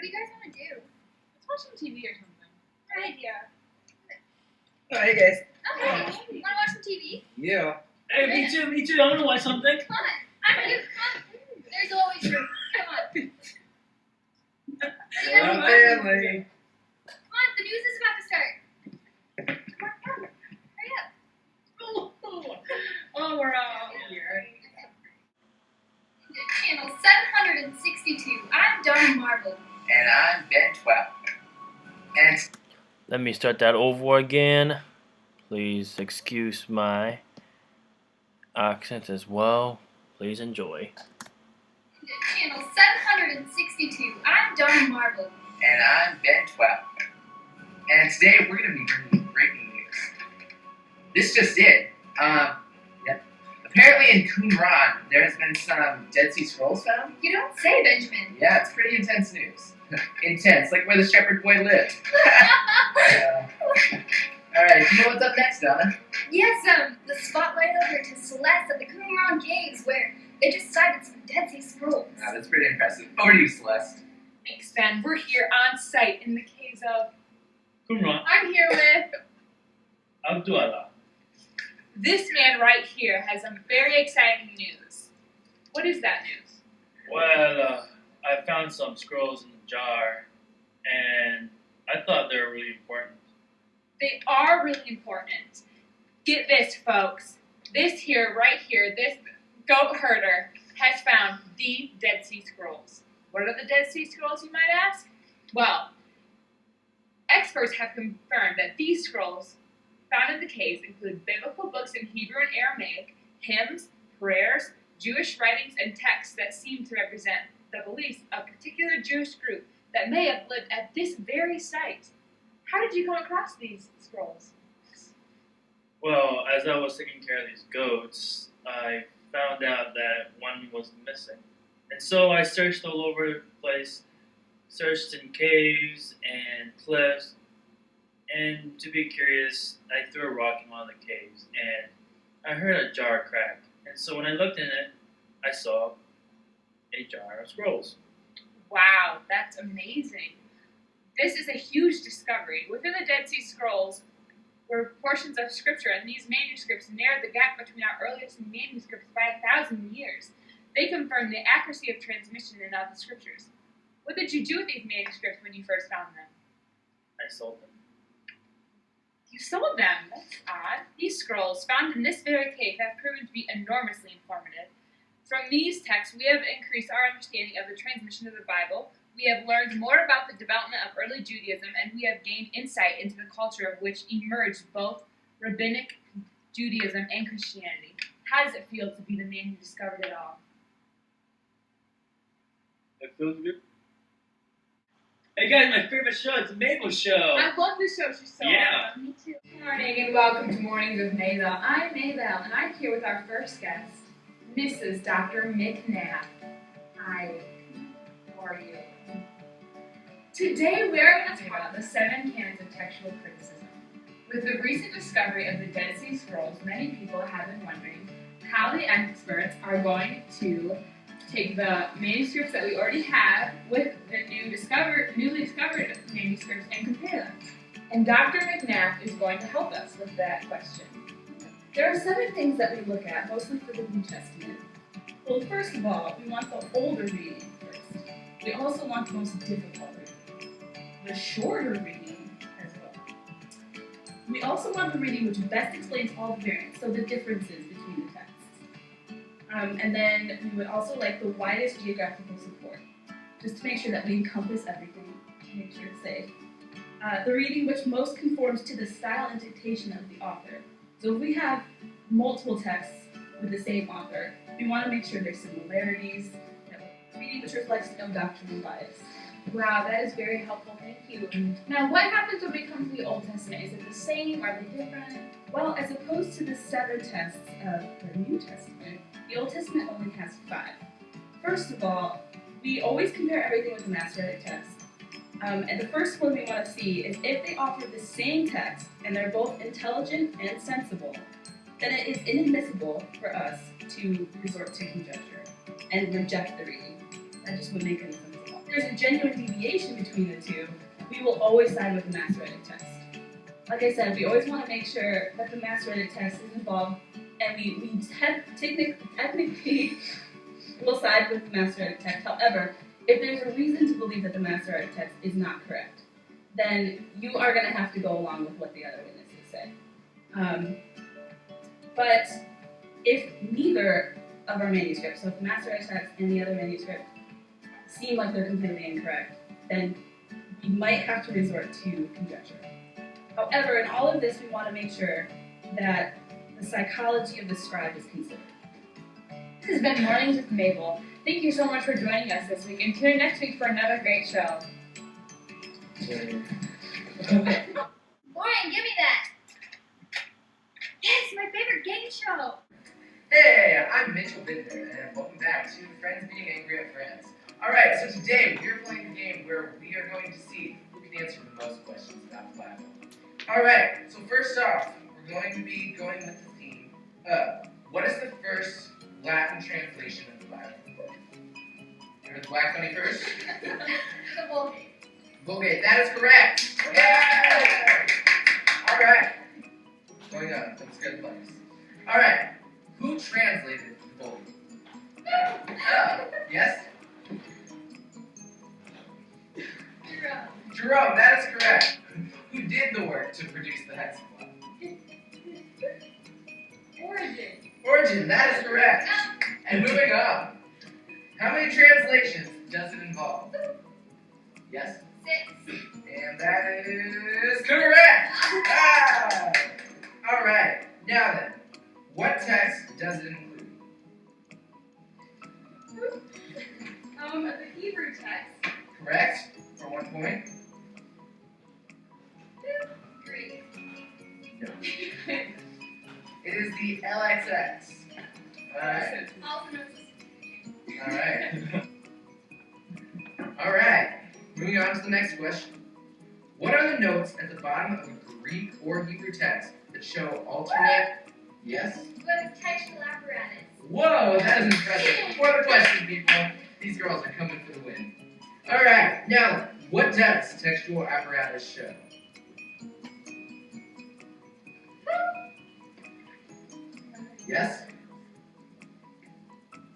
do you guys want to do? Let's watch some TV or something. Good idea. Oh, hey guys. Okay, want to watch some TV? Yeah. Hey, me too. I want to watch something. Come on. I'm here. Come on. There's always room. Come on. Hello, family. Come on, the news is about to start. Come on, hurry up. Oh, we're all here. Channel 762. I'm Dawn Marble. And I'm Ben 12. And Let me start that over again. Please excuse my accent as well. Please enjoy. Channel 762. I'm Dawn Marble. And I'm Ben 12. And today we're going to be bringing you breaking news. This just in. Apparently in Qumran, there has been some Dead Sea Scrolls found. You don't say, Benjamin. Yeah, it's pretty intense news. Intense, like where the shepherd boy lived. Alright, you know what's up next, Donna? Yes, the spotlight over to Celeste at the Qumran Caves where they just sighted some Dead Sea Scrolls. Wow, that's pretty impressive. Over to you, Celeste. Thanks, Ben. We're here on site in the caves of... Qumran. I'm here with... Abdullah. This man right here has some very exciting news. What is that news? Well, I found some scrolls in a jar, and I thought they were really important. They are really important. Get this, folks. This here, right here, this goat herder has found the Dead Sea Scrolls. What are the Dead Sea Scrolls, you might ask? Well, experts have confirmed that these scrolls found in the caves include biblical books in Hebrew and Aramaic, hymns, prayers, Jewish writings, and texts that seem to represent the beliefs of a particular Jewish group that may have lived at this very site. How did you come across these scrolls? Well, as I was taking care of these goats, I found out that one was missing. And so I searched all over the place, searched in caves and cliffs, and to be curious, I threw a rock in one of the caves, and I heard a jar crack. And so when I looked in it, I saw a jar of scrolls. Wow, that's amazing. This is a huge discovery. Within the Dead Sea Scrolls were portions of scripture, and these manuscripts narrowed the gap between our earliest manuscripts by 1,000 years. They confirm the accuracy of transmission in all the scriptures. What did you do with these manuscripts when you first found them? I sold them. You sold them. That's odd. These scrolls, found in this very cave, have proven to be enormously informative. From these texts, we have increased our understanding of the transmission of the Bible. We have learned more about the development of early Judaism, and we have gained insight into the culture of which emerged both rabbinic Judaism and Christianity. How does it feel to be the man who discovered it all? It feels good. Hey guys, my favorite show, it's Mabel Show. I love this show. She's so Yeah. awesome. Me too. Good morning and welcome to Mornings with Mabel. I'm Mabel, and I'm here with our first guest, Mrs. Dr. McNabb. Hi. How are you? Today we are going to talk about the 7 canons of textual criticism. With the recent discovery of the Dead Sea Scrolls, many people have been wondering how the experts are going to take the manuscripts that we already have with the newly discovered manuscripts and compare them. And Dr. McNabb is going to help us with that question. There are 7 things that we look at, mostly for the New Testament. Well, first of all, we want the older reading first. We also want the most difficult reading. The shorter reading as well. We also want the reading which best explains all the variants, so the differences between the texts. And then we would also like the widest geographical support, just to make sure that we encompass everything, to make sure it's safe. The reading which most conforms to the style and dictation of the author. So if we have multiple texts with the same author, we want to make sure there's similarities, reading which reflects no doctrinal bias. Wow, that is very helpful. Thank you. Now, what happens when we come to the Old Testament? Is it the same? Are they different? Well, as opposed to the 7 texts of the New Testament, the Old Testament only has 5. First of all, we always compare everything with the Masoretic text. And the first one we want to see is if they offer the same text and they're both intelligent and sensible, then it is inadmissible for us to resort to conjecture and reject the reading. That just wouldn't make any sense at all. there's a genuine deviation between the two, we will always side with the Masoretic text. Like I said, we always want to make sure that the Masoretic text is involved, and we technically will side with the Masoretic text. However, if there's a reason to believe that the Masoretic text is not correct, then you are going to have to go along with what the other witnesses say. But if neither of our manuscripts, so if the Masoretic text and the other manuscript seem like they're completely incorrect, then we might have to resort to conjecture. However, in all of this, we want to make sure that the psychology of the scribe is considered. This has been Mornings with Mabel. Thank you so much for joining us this week, and tune in next week for another great show. Lauren, give me that. Yes, my favorite game show. Hey, I'm Mitchell Bittner, and welcome back to Friends Being Angry at Friends. Alright, so today we are playing a game where we are going to see who can answer the most questions about the Bible. Alright, so first off, we're going to be going with the theme of what is the first Latin translation of the Bible? Remember the Black Bunny first? The Vulgate. Vulgate, that is correct! Yay! Alright, going on, let's go to place. Alright, who translated the Vulgate? Yes? Jerome, that is correct. Who did the work to produce the Hexapla? Origen, that is correct. And moving on. How many translations does it involve? Yes? 6. And that is correct! Ah! Alright, now then, what text does it include? The Hebrew text. Correct, for 1 point. Greek. No. It is the LXX. Alright. Also known as Alright. Alright. Moving on to the next question. What are the notes at the bottom of a Greek or Hebrew text that show alternate? Yes? with textual apparatus. Whoa, that is impressive. What a question, people. These girls are coming for the win. Alright, now, what does textual apparatus show? Yes?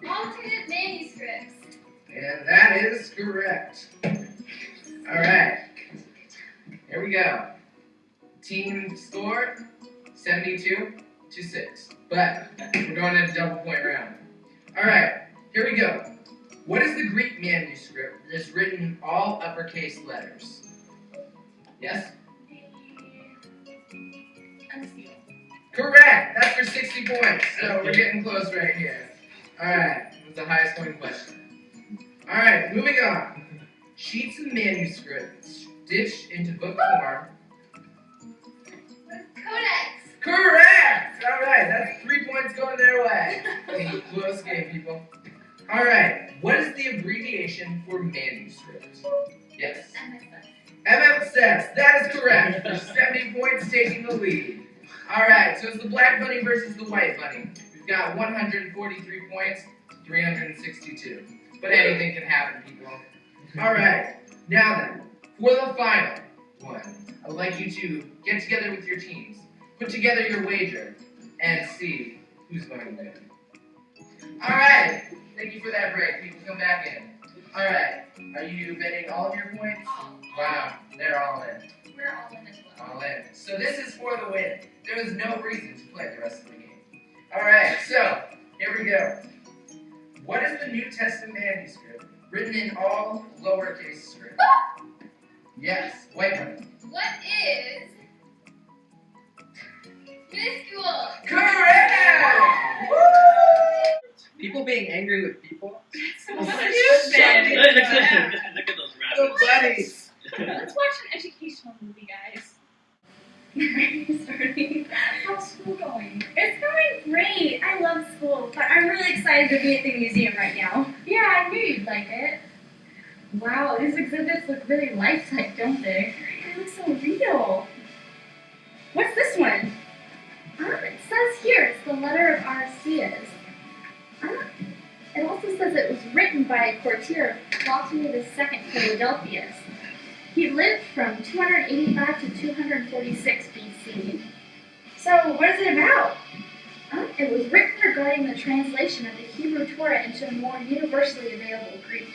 Alternate manuscripts. And that is correct. Alright. Here we go. Team score 72-6. But we're going in a double point round. Alright, here we go. What is the Greek manuscript that is written in all uppercase letters? Yes? Unsealed. Correct! That's for 60 points. So we're getting close right here. Alright, it was the highest point question. Alright, moving on. Sheets of manuscript stitched into book form. Codex. Correct! Alright, that's 3 points going their way. Close game, people. Alright, what is the abbreviation for manuscript? Yes. MFSS, that is correct. For 70 points, taking the lead. Alright, so it's the black bunny versus the white bunny. We've got 143 points to 362. But anything can happen, people. Alright, now then, for the final one, I would like you to get together with your teams, put together your wager, and see who's going to win. Alright, thank you for that break. People come back in. Alright, are you betting all of your points? Wow, they're all in. We're all in as well. All in. So this is for the win. There is no reason to play the rest of the game. Alright, so, here we go. What is the New Testament manuscript written in all lowercase script? Yes, white bunny. What is minuscule? Correct! Woo! People being angry with people? Look at those The rabbits. buddies! Let's watch an educational movie, guys. How's school going? It's going great. I love school, but I'm really excited to be at the museum right now. Yeah, I knew you'd like it. Wow, these exhibits look really lifelike, don't they? They look so real. What's this one? It says here it's the letter of Aristeas. It also says it was written by Courtier of Walter II Philadelphus. He lived from 285 to 246 BC. So, what is it about? It was written regarding the translation of the Hebrew Torah into more universally available Greek.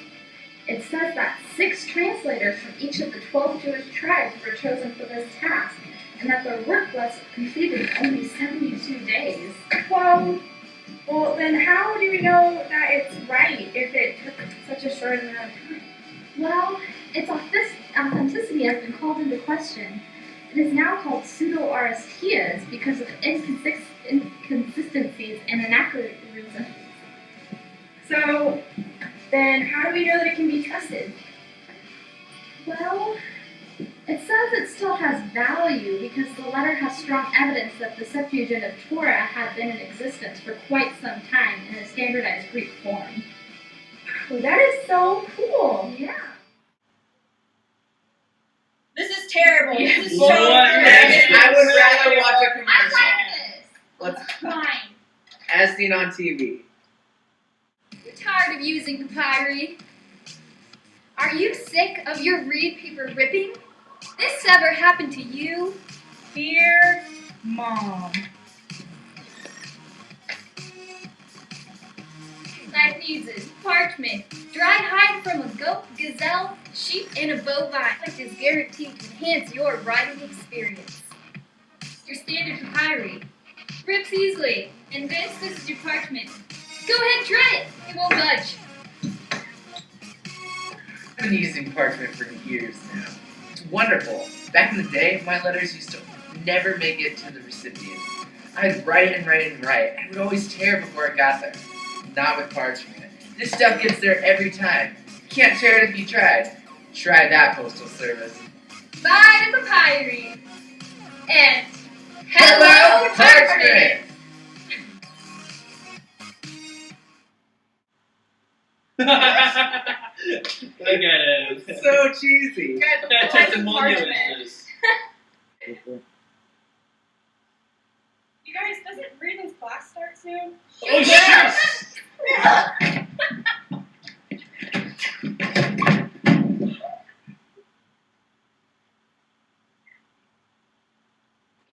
It says that 6 translators from each of the 12 Jewish tribes were chosen for this task, and that their work was completed in only 72 days. Well, then how do we know that it's right if it took such a short amount of time? Well, its authenticity has been called into question. It is now called pseudo-Aristeas because of inconsistencies and anachronisms. So, then how do we know that it can be trusted? Well, it says it still has value because the letter has strong evidence that the Septuagint of Torah had been in existence for quite some time in a standardized Greek form. Oh, that is so cool. Yeah. This is terrible. Yeah. This is Well, so what terrible. next? I would rather watch a I'm commercial. tired Let's, of this. Fine. as seen on TV. You're tired of using papyri? Are you sick of your reed paper ripping? This ever happened to you? Dear Mom. Life needs it. Parchment. Dried hide from a goat, gazelle, sheep, and a bovine. Which is guaranteed to enhance your writing experience. Your standard papyri. Rips easily. And this is your parchment. Go ahead and try it. It won't budge. I've been using parchment for years now. It's wonderful. Back in the day, my letters used to never make it to the recipient. I'd write and write and write, and it would always tear before it got there. Not with parchment. This stuff gets there every time. You can't tear it if you tried. Try that, Postal Service. Bye to papyri. And hello, parchment. Look at it. So cheesy. That testimonial is this. You guys, doesn't Breathing's class start soon? Oh, shit!